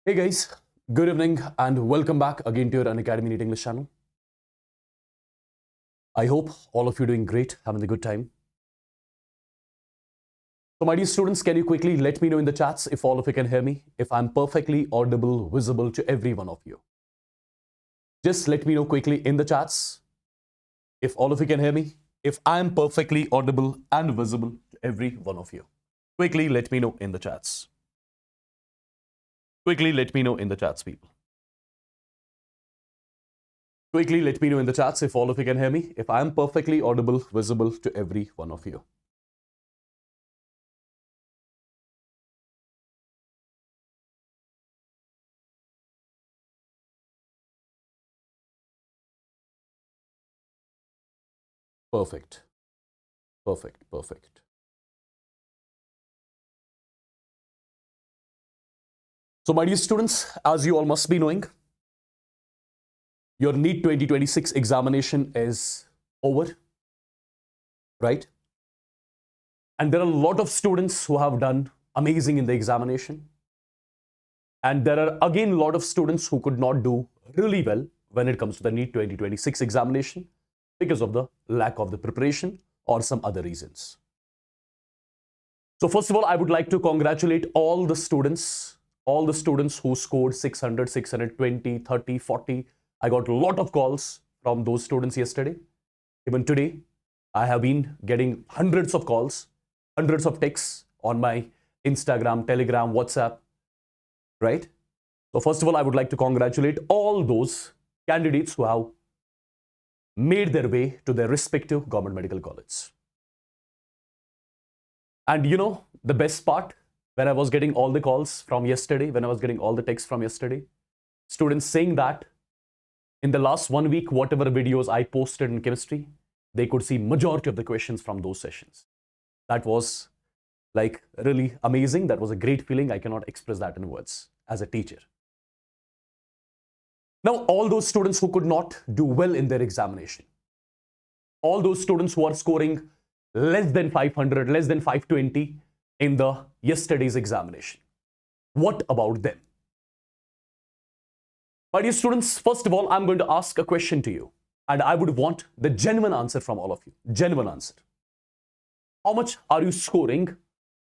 Hey guys, good evening and welcome back again to your Unacademy NEET English channel. I hope all of you are doing great, having a good time. So my dear students, can you quickly let me know in the chats if all of you can hear me, if I'm perfectly audible, visible to every one of you. Just let me know quickly in the chats if all of you can hear me, if I'm perfectly audible and visible to every one of you. Quickly let me know in the chats. Quickly let me know in the chats, people. Quickly let me know in the chats if all of you can hear me, if I'm perfectly audible, visible to every one of you. Perfect. Perfect. Perfect. So my dear students, as you all must be knowing, your NEET 2026 examination is over, right? And there are a lot of students who have done amazing in the examination. And there are again a lot of students who could not do really well when it comes to the NEET 2026 examination because of the lack of the preparation or some other reasons. So first of all, I would like to congratulate all the students who scored 600, 620, 30, 40. I got a lot of calls from those students yesterday. Even today, I have been getting hundreds of calls, hundreds of texts on my Instagram, Telegram, WhatsApp, right? So first of all, I would like to congratulate all those candidates who have made their way to their respective government medical college. And you know, the best part, when I was getting all the calls from yesterday, when I was getting all the texts from yesterday, students saying that in the last 1 week, whatever videos I posted in chemistry, they could see majority of the questions from those sessions. That was like really amazing. That was a great feeling. I cannot express that in words as a teacher. Now, all those students who could not do well in their examination, all those students who are scoring less than 500, less than 520 in the yesterday's examination, what about them? My dear students, first of all, I'm going to ask a question to you, and I would want the genuine answer from all of you. Genuine answer. How much are you scoring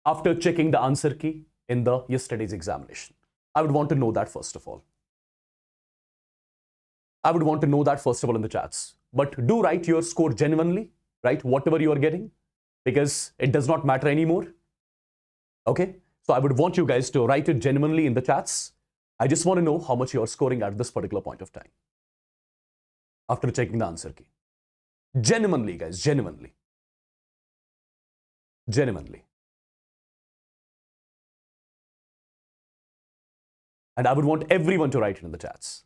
after checking the answer key in the yesterday's examination? I would want to know that first of all. I would want to know that first of all in the chats. But do write your score genuinely, right? Whatever you are getting, because it does not matter anymore. Okay? So I would want you guys to write it genuinely in the chats. I just want to know how much you are scoring at this particular point of time after checking the answer key. Genuinely, guys, genuinely. Genuinely. And I would want everyone to write it in the chats.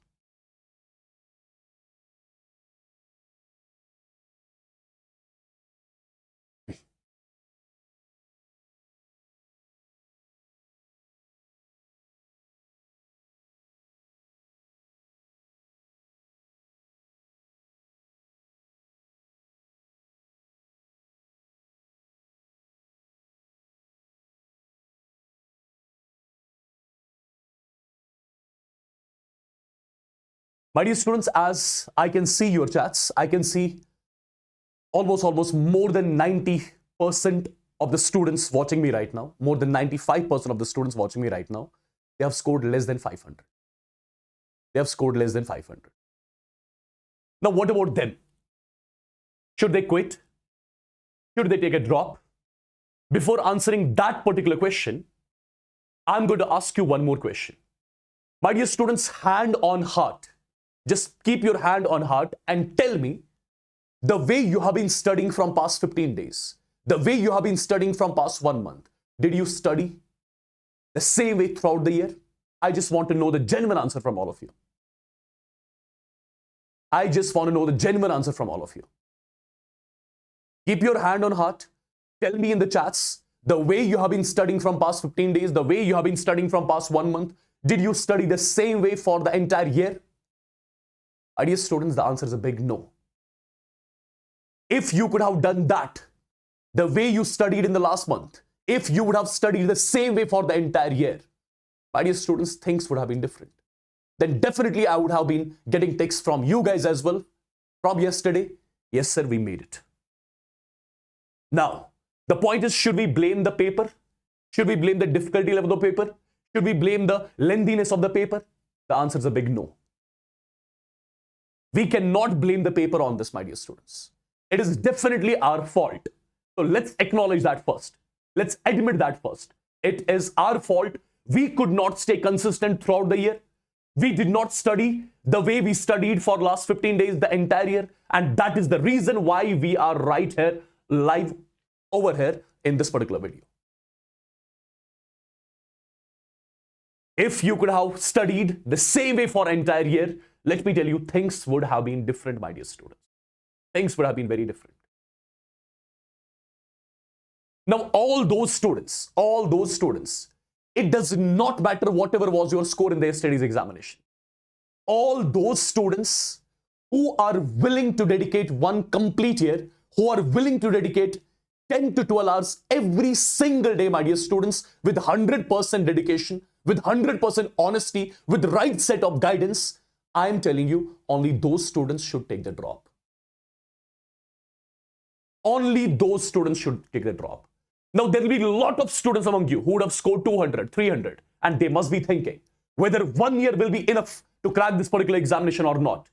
My dear students, as I can see your chats, I can see almost more than 90% of the students watching me right now, more than 95% of the students watching me right now, they have scored less than 500. They have scored less than 500. Now, what about them? Should they quit? Should they take a drop? Before answering that particular question, I'm going to ask you one more question. My dear students, hand on heart. Just keep your hand on heart and tell me, the way you have been studying from past 15 days, the way you have been studying from past 1 month, did you study the same way throughout the year? I just want to know the genuine answer from all of you. I just want to know the genuine answer from all of you. Keep your hand on heart. Tell me in the chats, the way you have been studying from past 15 days, the way you have been studying from past 1 month, did you study the same way for the entire year? My dear students, the answer is a big no. If you could have done that, the way you studied in the last month, if you would have studied the same way for the entire year, My dear students, things would have been different. Then definitely I would have been getting texts from you guys as well from yesterday. Yes, sir, we made it. Now, the point is, should we blame the paper? Should we blame the difficulty level of the paper? Should we blame the lengthiness of the paper? The answer is a big no. We cannot blame the paper on this, my dear students. It is definitely our fault. So let's acknowledge that first. Let's admit that first. It is our fault. We could not stay consistent throughout the year. We did not study the way we studied for last 15 days, the entire year. And that is the reason why we are right here, live over here in this particular video. If you could have studied the same way for an entire year, let me tell you, things would have been different, my dear students. Things would have been very different. Now, all those students, it does not matter whatever was your score in their studies examination. All those students who are willing to dedicate one complete year, who are willing to dedicate 10 to 12 hours every single day, my dear students, with 100% dedication, with 100% honesty, with the right set of guidance, I am telling you, only those students should take the drop. Only those students should take the drop. Now, there will be a lot of students among you who would have scored 200, 300, and they must be thinking whether 1 year will be enough to crack this particular examination or not.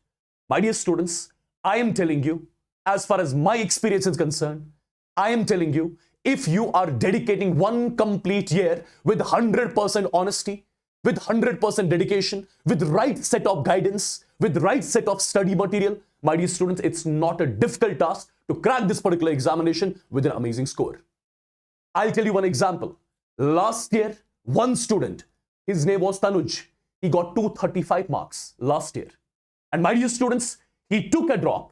My dear students, I am telling you, as far as my experience is concerned, I am telling you, if you are dedicating one complete year with 100% honesty, with 100% dedication, with right set of guidance, with right set of study material, my dear students, it's not a difficult task to crack this particular examination with an amazing score. I'll tell you one example. Last year, one student, his name was Tanuj. He got 235 marks last year. And my dear students, he took a drop.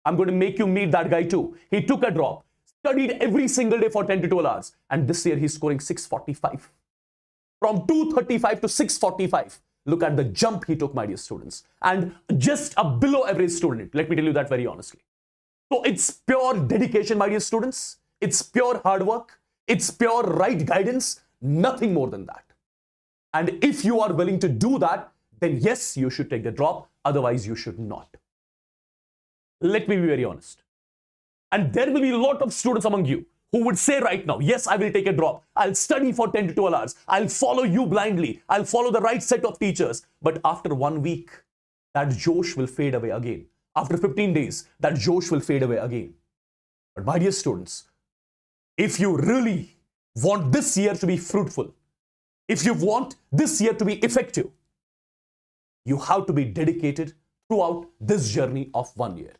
I'm going to make you meet that guy too. He took a drop, studied every single day for 10 to 12 hours. And this year he's scoring 645. From 235 to 645. Look at the jump he took, my dear students. And just a below average student. Let me tell you that very honestly. So it's pure dedication, my dear students. It's pure hard work. It's pure right guidance. Nothing more than that. And if you are willing to do that, then yes, you should take the drop. Otherwise, you should not. Let me be very honest. And there will be a lot of students among you who would say right now, yes, I will take a drop. I'll study for 10 to 12 hours. I'll follow you blindly. I'll follow the right set of teachers. But after 1 week, that Josh will fade away again. After 15 days, that Josh will fade away again. But my dear students, if you really want this year to be fruitful, if you want this year to be effective, you have to be dedicated throughout this journey of 1 year.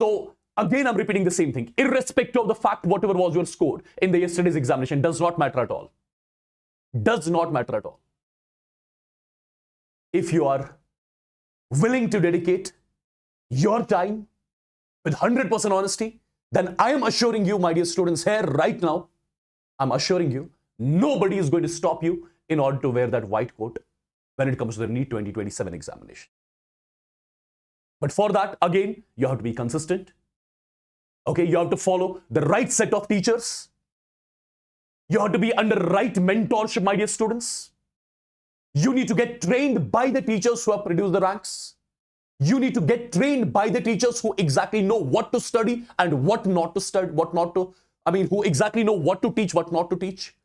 So again, I'm repeating the same thing. Irrespective of the fact, whatever was your score in the yesterday's examination does not matter at all. Does not matter at all. If you are willing to dedicate your time with 100% honesty, then I am assuring you, my dear students, here right now, I'm assuring you, nobody is going to stop you in order to wear that white coat when it comes to the NEET 2027 examination. But for that, again, you have to be consistent. Okay, you have to follow the right set of teachers. You have to be under right mentorship, my dear students. You need to get trained by the teachers who have produced the ranks. You need to get trained by the teachers who exactly know what to study and what not to study, who exactly know what to teach, what not to teach.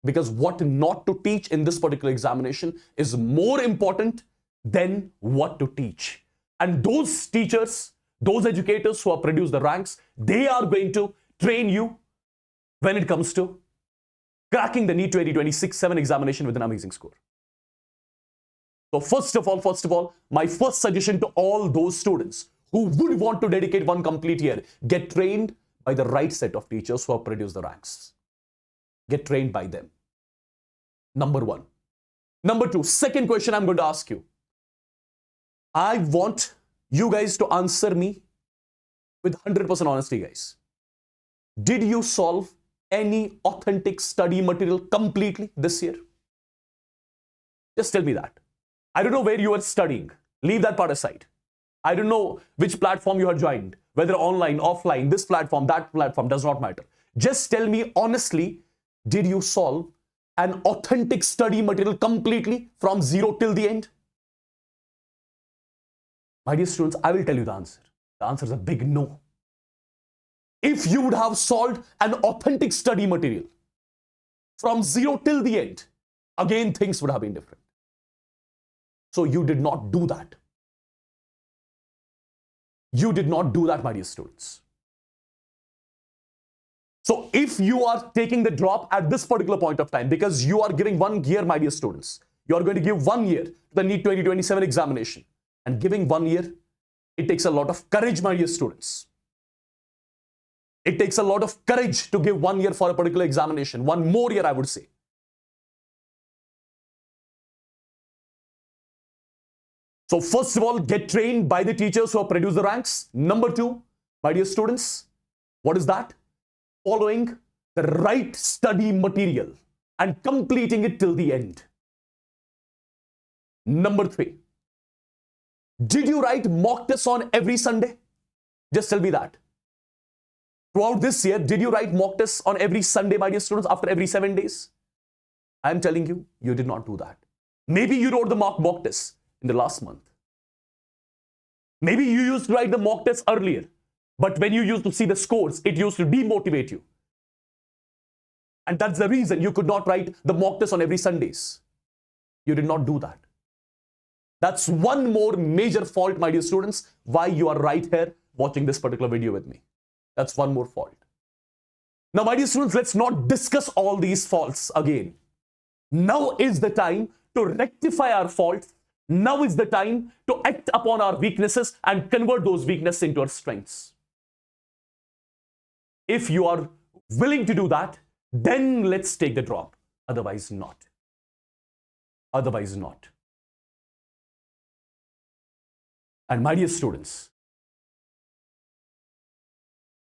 Because what not to teach in this particular examination is more important than what to teach. And those teachers, those educators who have produced the ranks, they are going to train you when it comes to cracking the NEET 2026-7 examination with an amazing score. So first of all, my first suggestion to all those students who would want to dedicate one complete year, get trained by the right set of teachers who have produced the ranks. Get trained by them. Number one. Number two, second question I'm going to ask you. I want you guys to answer me with 100% honesty, guys. Did you solve any authentic study material completely this year? Just tell me that. I don't know where you are studying. Leave that part aside. I don't know which platform you have joined, whether online, offline, this platform, that platform, does not matter. Just tell me honestly, did you solve an authentic study material completely from zero till the end? My dear students, I will tell you the answer. The answer is a big no. If you would have solved an authentic study material from zero till the end, again, things would have been different. So you did not do that. You did not do that, my dear students. So if you are taking the drop at this particular point of time, because you are giving 1 year, my dear students, you are going to give 1 year to the NEET 2027 examination. And giving 1 year, it takes a lot of courage, my dear students. It takes a lot of courage to give 1 year for a particular examination. 1 more year, I would say. So first of all, get trained by the teachers who have produced the ranks. Number 2, my dear students, what is that? Following the right study material and completing it till the end. Number 3, did you write mock tests on every Sunday? Just tell me that. Throughout this year, did you write mock tests on every Sunday, my dear students, after every 7 days? I am telling you, you did not do that. Maybe you wrote the mock tests in the last month. Maybe you used to write the mock tests earlier, but when you used to see the scores, it used to demotivate you. And that's the reason you could not write the mock tests on every Sundays. You did not do that. That's one more major fault, my dear students, why you are right here watching this particular video with me. That's one more fault. Now, my dear students, let's not discuss all these faults again. Now is the time to rectify our faults. Now is the time to act upon our weaknesses and convert those weaknesses into our strengths. If you are willing to do that, then let's take the drop. Otherwise, not. Otherwise, not. And my dear students,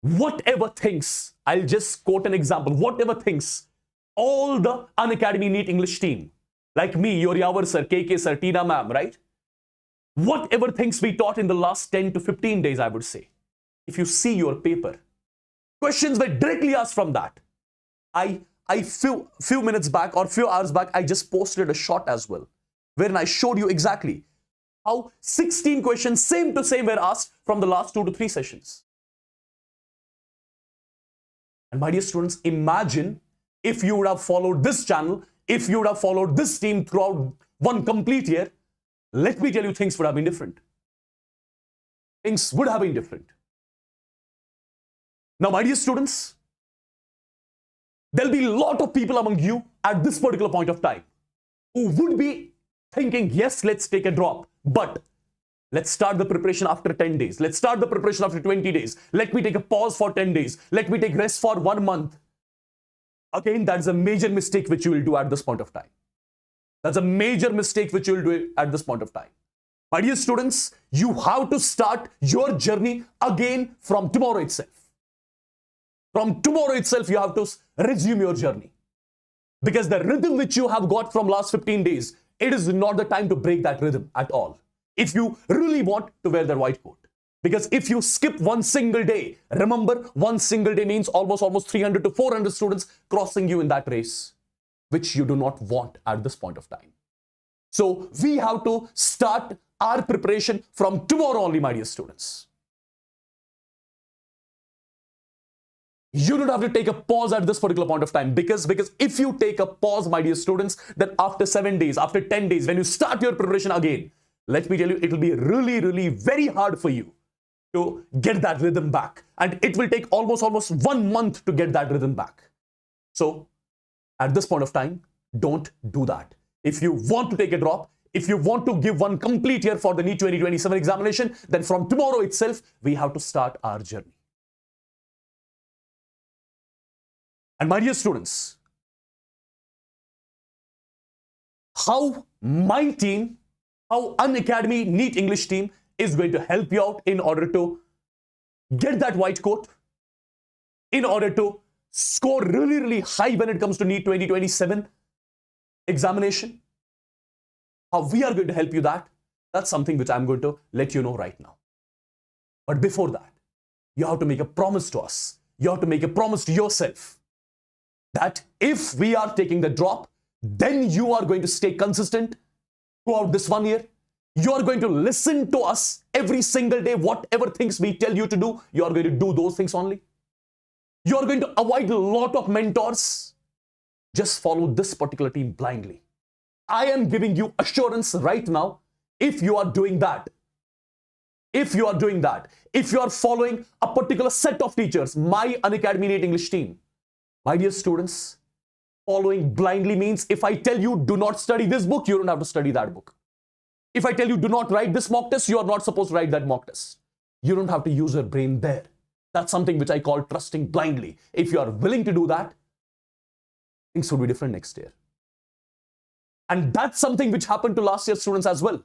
whatever things, I'll just quote an example, whatever things all the Unacademy NEET English team, like me, your Yavar sir, KK sir, Tina ma'am, right? Whatever things we taught in the last 10 to 15 days, I would say, if you see your paper, questions were directly asked from that. I few minutes back or few hours back, I just posted a shot as well, wherein I showed you exactly how 16 questions, same to same, were asked from the last 2 to 3 sessions. And my dear students, imagine if you would have followed this channel, if you would have followed this team throughout one complete year, let me tell you, things would have been different. Things would have been different. Now, my dear students, there'll be a lot of people among you at this particular point of time who would be thinking, yes, let's take a drop, but let's start the preparation after 10 days. Let's start the preparation after 20 days. Let me take a pause for 10 days. Let me take rest for 1 month. Again, that's a major mistake which you will do at this point of time. That's a major mistake which you will do at this point of time. My dear students, you have to start your journey again from tomorrow itself. From tomorrow itself, you have to resume your journey. Because the rhythm which you have got from last 15 days, it is not the time to break that rhythm at all. If you really want to wear the white coat. Because if you skip one single day, remember, one single day means almost 300 to 400 students crossing you in that race, which you do not want at this point of time. So we have to start our preparation from tomorrow only, my dear students. You don't have to take a pause at this particular point of time, because if you take a pause, my dear students, then after 7 days, after 10 days, when you start your preparation again, let me tell you, it will be really very hard for you to get that rhythm back. And it will take almost 1 month to get that rhythm back. So at this point of time, don't do that. If you want to take a drop, if you want to give one complete year for the NEET 2027 examination, then from tomorrow itself, we have to start our journey. And my dear students, how my team, how Unacademy NEET English team is going to help you out in order to get that white coat, in order to score really high when it comes to NEET 2027 examination. How we are going to help you that's something which I'm going to let you know right now. But before that, you have to make a promise to us. You have to make a promise to yourself that if we are taking the drop, then you are going to stay consistent throughout this 1 year. You are going to listen to us every single day. Whatever things we tell you to do, you are going to do those things only. You are going to avoid a lot of mentors. Just follow this particular team blindly. I am giving you assurance right now. If you are doing that, if you are following a particular set of teachers, my Unacademy NEET English team, my dear students, following blindly means if I tell you do not study this book, you don't have to study that book. If I tell you do not write this mock test, you are not supposed to write that mock test. You don't have to use your brain there. That's something which I call trusting blindly. If you are willing to do that, things will be different next year. And that's something which happened to last year's students as well.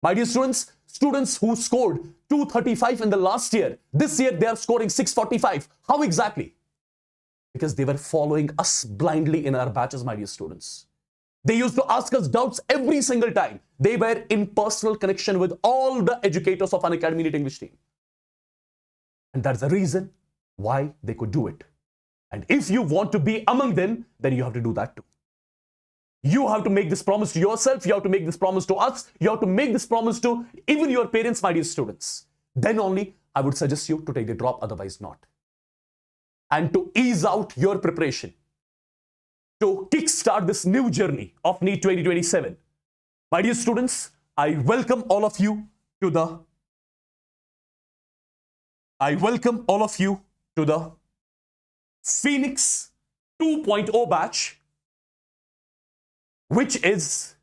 My dear students, students who scored 235 in the last year, this year they are scoring 645. How exactly? Because they were following us blindly in our batches, my dear students. They used to ask us doubts every single time. They were in personal connection with all the educators of Unacademy NEET English team. And that's the reason why they could do it. And if you want to be among them, then you have to do that too. You have to make this promise to yourself. You have to make this promise to us. You have to make this promise to even your parents, my dear students. Then only I would suggest you to take the drop, otherwise not. And to ease out your preparation, to kickstart this new journey of NEET 2027. My dear students, I welcome all of you to the Phoenix 2.0 batch, which is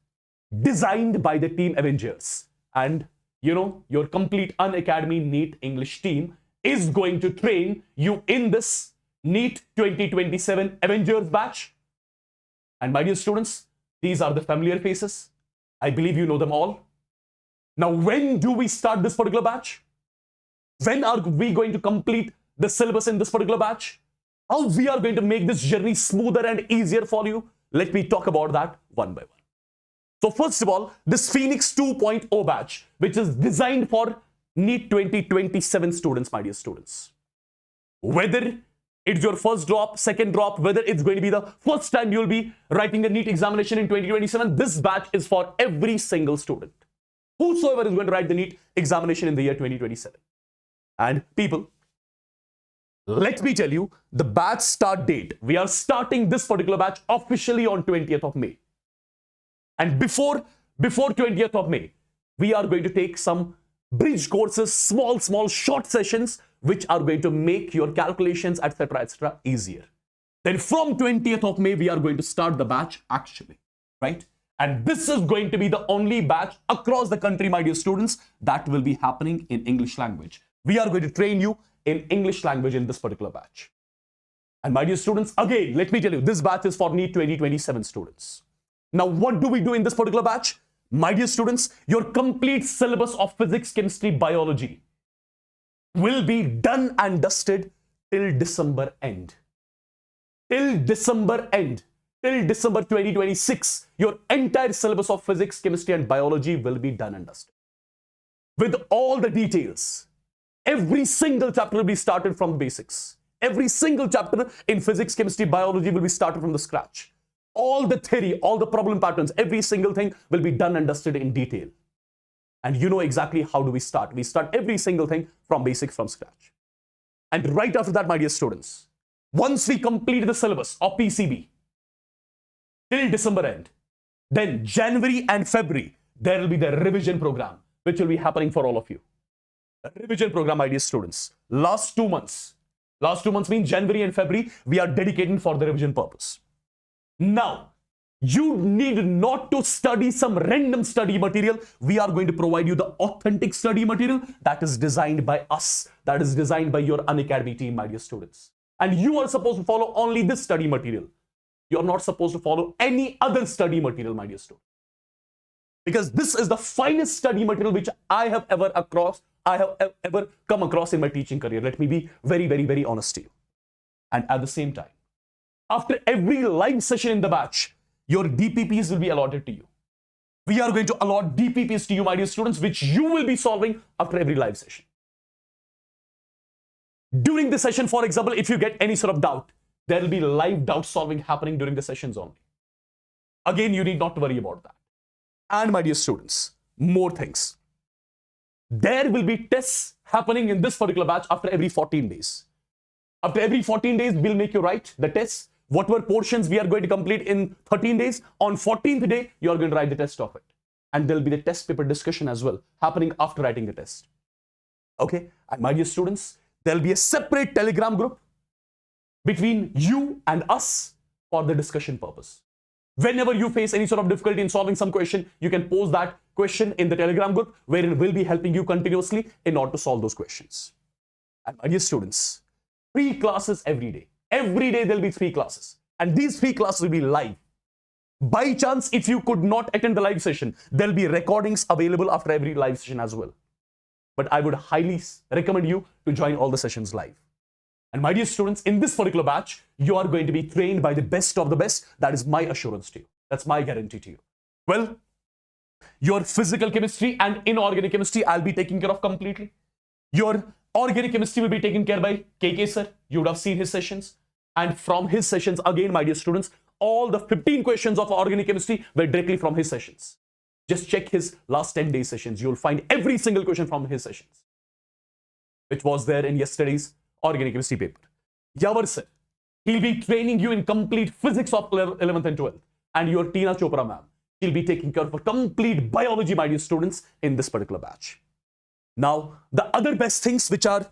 designed by the Team Avengers. And you know, your complete Unacademy NEET English team is going to train you in this NEET 2027 Avengers batch. And my dear students, these are the familiar faces. I believe you know them all. Now, when do we start this particular batch? When are we going to complete the syllabus in this particular batch? How we are going to make this journey smoother and easier for you? Let me talk about that one by one. So first of all, this Phoenix 2.0 batch, which is designed for NEET 2027 students, my dear students. Whether it's your first drop, second drop, whether it's going to be the first time you'll be writing the NEET examination in 2027, this batch is for every single student. Whosoever is going to write the NEET examination in the year 2027. And people, let me tell you, the batch start date. We are starting this particular batch officially on 20th of May. And before 20th of May, we are going to take some bridge courses, small short sessions, which are going to make your calculations, etc., easier. Then from 20th of May, we are going to start the batch actually, right? And this is going to be the only batch across the country, my dear students, that will be happening in English language. We are going to train you in English language in this particular batch. And my dear students, again, let me tell you, this batch is for NEET 2027 students. Now, what do we do in this particular batch? My dear students, your complete syllabus of physics, chemistry, biology will be done and dusted till December end. Till December end. Till December 2026, your entire syllabus of physics, chemistry, and biology will be done and dusted. With all the details. Every single chapter will be started from basics. Every single chapter in physics, chemistry, biology will be started from the scratch. All the theory, all the problem patterns, every single thing will be done and dusted in detail. And you know exactly how do we start. We start every single thing from basics, from scratch. And right after that, my dear students, once we complete the syllabus of PCB till December end, then January and February, there will be the revision program, which will be happening for all of you. The revision program, my dear students. Last 2 months means January and February, we are dedicating for the revision purpose. Now, you need not to study some random study material. We are going to provide you the authentic study material that is designed by us, that is designed by your Unacademy team, my dear students. And you are supposed to follow only this study material. You are not supposed to follow any other study material, my dear students. Because this is the finest study material which I have ever come across in my teaching career. Let me be very honest to you. And at the same time, after every live session in the batch, your DPPs will be allotted to you. We are going to allot DPPs to you, my dear students, which you will be solving after every live session. During the session, for example, if you get any sort of doubt, there will be live doubt solving happening during the sessions only. Again, you need not to worry about that. And my dear students, more things. There will be tests happening in this particular batch after every 14 days. After every 14 days, we'll make you write the tests. Whatever portions we are going to complete in 13 days, on 14th day, you're going to write the test of it. And there'll be the test paper discussion as well, happening after writing the test. Okay? And my dear students, there'll be a separate Telegram group between you and us for the discussion purpose. Whenever you face any sort of difficulty in solving some question, you can post that question in the Telegram group, wherein we'll be helping you continuously in order to solve those questions. And my dear students, 3 classes every day. Every day there'll be 3 classes. And these 3 classes will be live. By chance, if you could not attend the live session, there'll be recordings available after every live session as well. But I would highly recommend you to join all the sessions live. And my dear students, in this particular batch, you are going to be trained by the best of the best. That is my assurance to you. That's my guarantee to you. Well, your physical chemistry and inorganic chemistry, I'll be taking care of completely. Your organic chemistry will be taken care by KK sir. You would have seen his sessions. And from his sessions, again, my dear students, all the 15 questions of organic chemistry were directly from his sessions. Just check his last 10 days sessions. You'll find every single question from his sessions, which was there in yesterday's organic chemistry paper. Yavar sir, he'll be training you in complete physics of 11th and 12th. And your Tina Chopra ma'am, she'll be taking care of a complete biology, my dear students, in this particular batch. Now, the other best things which are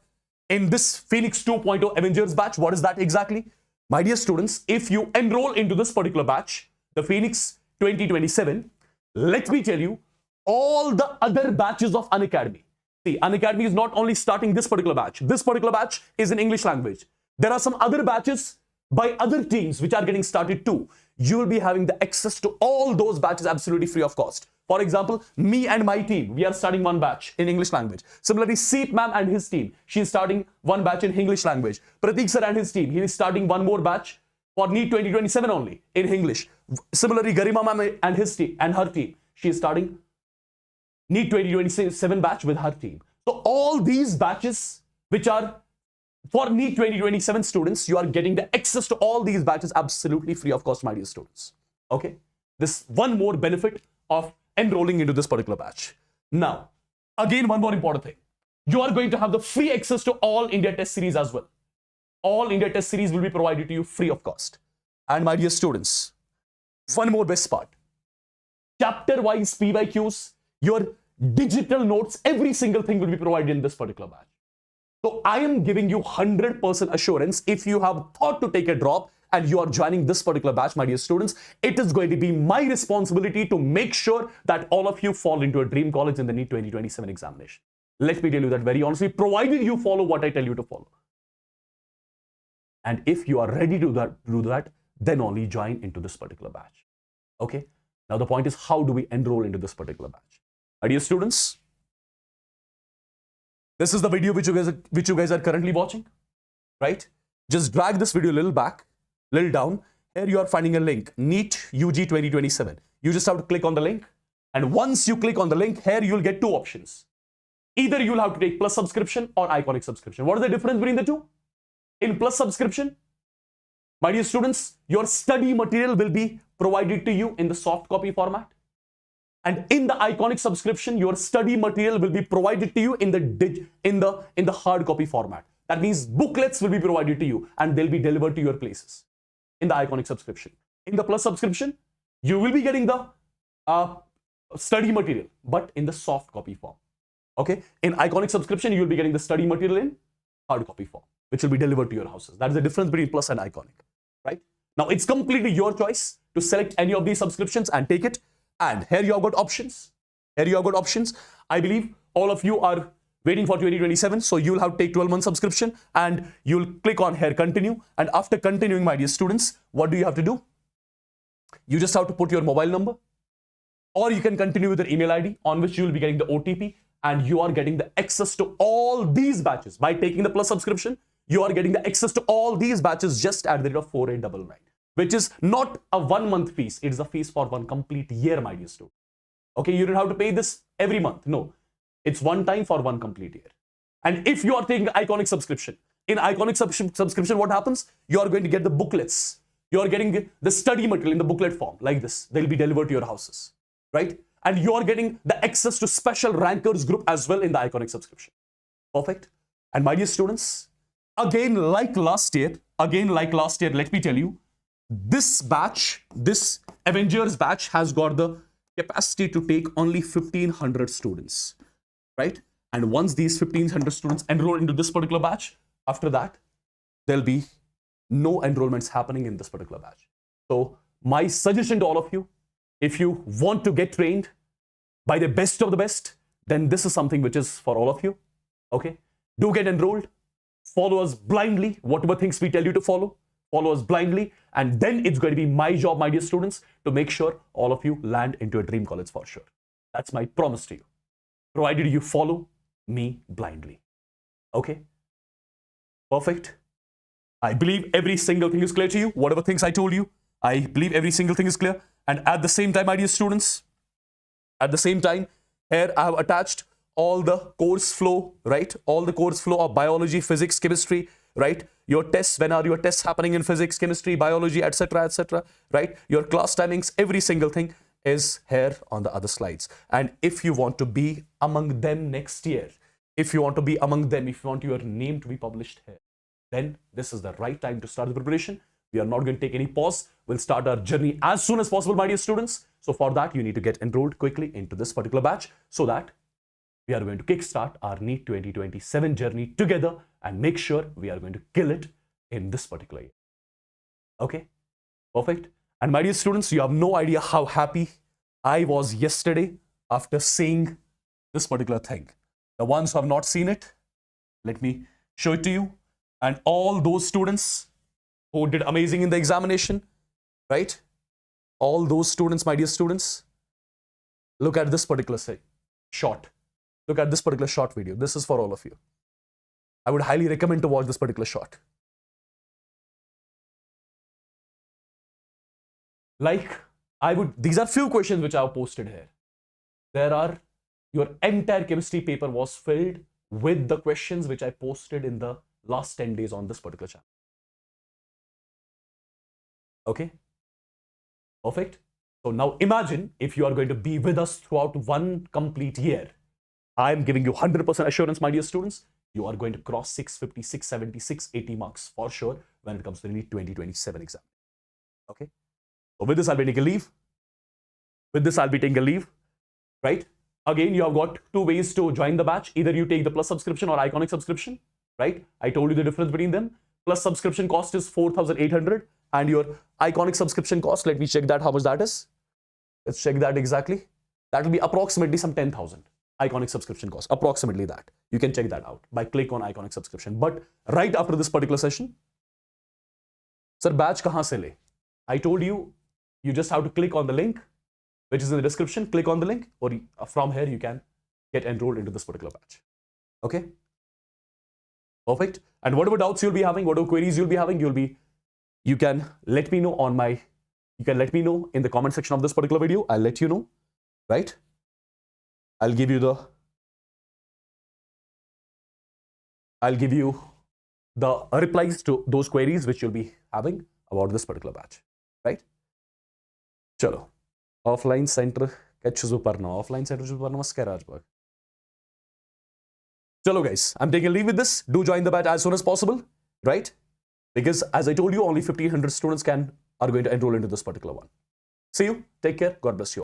in this Phoenix 2.0 Avengers batch, what is that exactly? My dear students, if you enroll into this particular batch, the Phoenix 2027, let me tell you, all the other batches of Unacademy. See, Unacademy is not only starting this particular batch. This particular batch is in English language. There are some other batches by other teams which are getting started too. You will be having the access to all those batches absolutely free of cost. For example, me and my team, we are starting one batch in English language. Similarly, Seep ma'am and his team, she is starting one batch in English language. Pratik sir and his team, he is starting one more batch for NEET 2027 only in English. Similarly, Garima ma'am and his team and her team, she is starting NEET 2027 batch with her team. So all these batches which are for NEET 2027 students, you are getting the access to all these batches absolutely free of cost, my dear students. Okay? This one more benefit of enrolling into this particular batch. Now, again, one more important thing. You are going to have the free access to all India test series as well. All India test series will be provided to you free of cost. And my dear students, one more best part. Chapter-wise PYQs, your digital notes, every single thing will be provided in this particular batch. So I am giving you 100% assurance. If you have thought to take a drop and you are joining this particular batch, my dear students, it is going to be my responsibility to make sure that all of you fall into a dream college in the NEET 2027 examination. Let me tell you that very honestly, provided you follow what I tell you to follow. And if you are ready to do that, then only join into this particular batch. Okay? Now the point is, how do we enroll into this particular batch? My dear students, this is the video which you guys are currently watching, right? Just drag this video a little back, little down. Here you are finding a link, NEET UG 2027. You just have to click on the link. And once you click on the link, here you'll get 2 options. Either you'll have to take Plus subscription or Iconic subscription. What is the difference between the two? In Plus subscription, my dear students, your study material will be provided to you in the soft copy format. And in the Iconic subscription, your study material will be provided to you in the hard copy format. That means booklets will be provided to you and they'll be delivered to your places in the Iconic subscription. In the Plus subscription, you will be getting the study material, but in the soft copy form. Okay? In Iconic subscription, you will be getting the study material in hard copy form, which will be delivered to your houses. That is the difference between Plus and Iconic, right? Now, it's completely your choice to select any of these subscriptions and take it. And here you have got options. Here you have got options. I believe all of you are waiting for 2027. So you'll have to take 12-month subscription and you'll click on here, continue. And after continuing, my dear students, what do you have to do? You just have to put your mobile number, or you can continue with your email ID on which you will be getting the OTP, and you are getting the access to all these batches. By taking the Plus subscription, you are getting the access to all these batches just at the rate of 4899. Which is not a 1-month fees. It is a fees for 1 complete year, my dear student. Okay, you don't have to pay this every month. No, it's one time for 1 complete year. And if you are taking Iconic subscription, in Iconic subscription, what happens? You are going to get the booklets You're getting the study material in the booklet form like this. They'll be delivered to your houses, right? And you're getting the access to special rankers group as well in the Iconic subscription. Perfect. And my dear students, again, like last year, let me tell you, this batch, this Avengers batch has got the capacity to take only 1500 students, right? And once these 1500 students enroll into this particular batch, after that, there'll be no enrollments happening in this particular batch. So my suggestion to all of you, if you want to get trained by the best of the best, then this is something which is for all of you. Okay? Do get enrolled. Follow us blindly. Whatever things we tell you to follow us blindly. And then it's going to be my job, my dear students, to make sure all of you land into a dream college for sure. That's my promise to you. Provided you follow me blindly. Okay? Perfect. I believe every single thing is clear to you. Whatever things I told you, I believe every single thing is clear. And at the same time, my dear students, at the same time, here I have attached all the course flow, right? All the course flow of biology, physics, chemistry, right? Your tests, when are your tests happening in physics, chemistry, biology, etc., right? Your class timings, every single thing is here on the other slides. And if you want to be among them next year, if you want to be among them, if you want your name to be published here, then this is the right time to start the preparation. We are not going to take any pause. We'll start our journey as soon as possible, my dear students. So for that, you need to get enrolled quickly into this particular batch so that we are going to kickstart our NEET 2027 journey together and make sure we are going to kill it in this particular year. Okay, perfect. And my dear students, you have no idea how happy I was yesterday after seeing this particular thing. The ones who have not seen it, let me show it to you. And all those students who did amazing in the examination, right? All those students, my dear students, look at this particular shot. Look at this particular short video. This is for all of you. I would highly recommend to watch this particular shot. These are few questions which I have posted here. Your entire chemistry paper was filled with the questions which I posted in the last 10 days on this particular channel. Okay? Perfect. So now imagine if you are going to be with us throughout one complete year. I am giving you 100% assurance, my dear students, you are going to cross 650, 670, 680 marks for sure when it comes to the NEET 2027 exam. Okay? So with this, I'll be taking a leave. Right? Again, you have got two ways to join the batch. Either you take the Plus subscription or Iconic subscription. Right? I told you the difference between them. Plus subscription cost is 4,800 and your Iconic subscription cost, let me check that, how much that is. Let's check that exactly. That will be approximately some 10,000. Iconic subscription cost, approximately that. You can check that out by click on Iconic subscription. But right after this particular session, sir, batch kahan se le? I told you, you just have to click on the link, which is in the description. Click on the link, or from here you can get enrolled into this particular batch. Okay? Perfect. And whatever doubts you'll be having, whatever queries you'll be having, you can let me know in the comment section of this particular video. I'll let you know, right? I'll give you the replies to those queries which you'll be having about this particular batch, right? Chalo. Offline center Chalo guys, I'm taking a leave with this. Do join the batch as soon as possible, right? Because as I told you, only 1,500 students are going to enroll into this particular one. See you. Take care. God bless you.